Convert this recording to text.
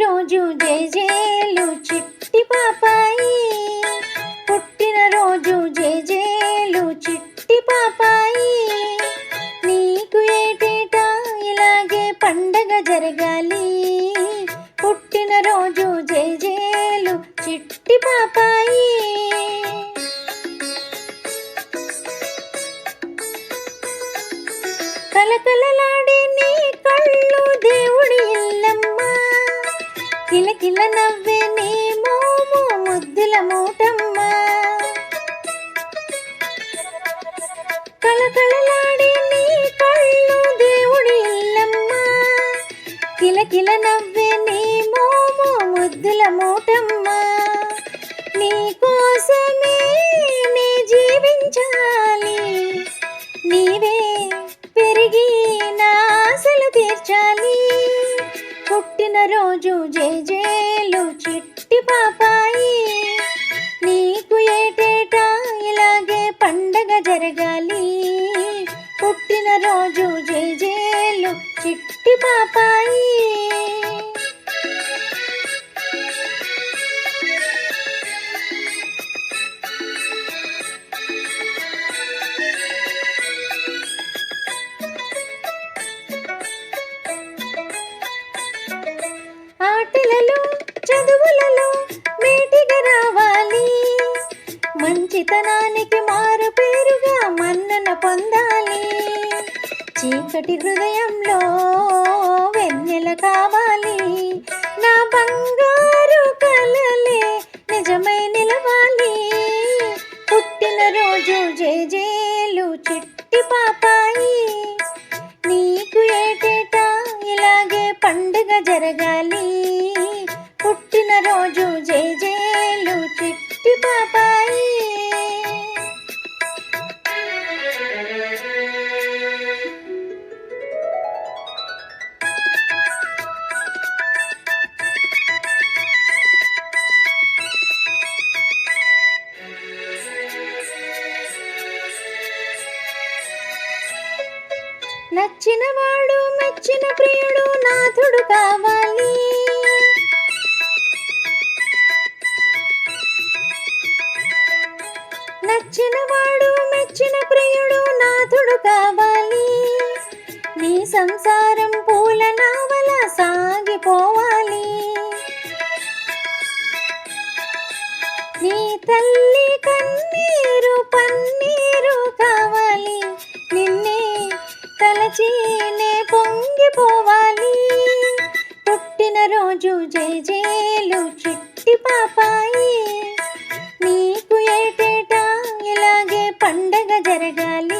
రోజు జై జేలు చిట్టి పాపాయి, పుట్టిన రోజు జై జేలు చిట్టి పాపాయి. నీకు ఏటేటా ఇలాగే పండగ జరగాలి, పుట్టిన రోజు జై జేలు చిట్టి పాపాయి. కలకలలాడే నీ కళ్ళు దేవుడి ఇల్లమ్మ, కిలకిల నవ్వే నీ మోము ముద్దుల మూటమ్మ. కలకలలాడే నీ కళ్ళు దేవుడి ఇల్లమ్మ, కిలకిల నవ్వే నీ మోము ముద్దుల మూటమ్మ. నీ కోసమే నీ జీవించాలి, నీవే పెరిగి నా ఆశలు తీర్చాలి, పుట్టిన రోజు జై జేలు చిట్టి పాపాయి. నీకు ఏటేటా ఇలాగే పండగ జరగాలి, పుట్టిన రోజు జై జేలు చిట్టి పాపాయి. ఆటలలో చదువులలో మేటిగా రావాలి, మంచితనానికి మారు పేరుగా మన్నన పొందాలి. చీకటి హృదయంలో వెన్నెల కావాలి, నా బంగారు కలలే నిజమై నిలవాలి, పుట్టిన రోజు జై జేలు చిట్టి పాపాయి. నీకు ఏటేటా ఇలాగే పండుగ జరగాలి, పుట్టిన రోజు జై జేలు చిట్టి పాపాయి. నచ్చినవాడు మెచ్చిన ప్రియుడు నాథుడు కావాలి, నచ్చినవాడు మెచ్చిన ప్రియుడు నాథుడు కావాలి. నీ సంసారం పూల నావల సాగిపోవాలి, నీ తల్లి కన్నీరు పన్నీరు కావాలి, నిన్నే తలచి నే పొంగిపోవాలి, పుట్టిన రోజు జై జేలు చిట్టి పాపాయి. నీకు ఏటేటా ఇలాగే పండగ జరగాలి,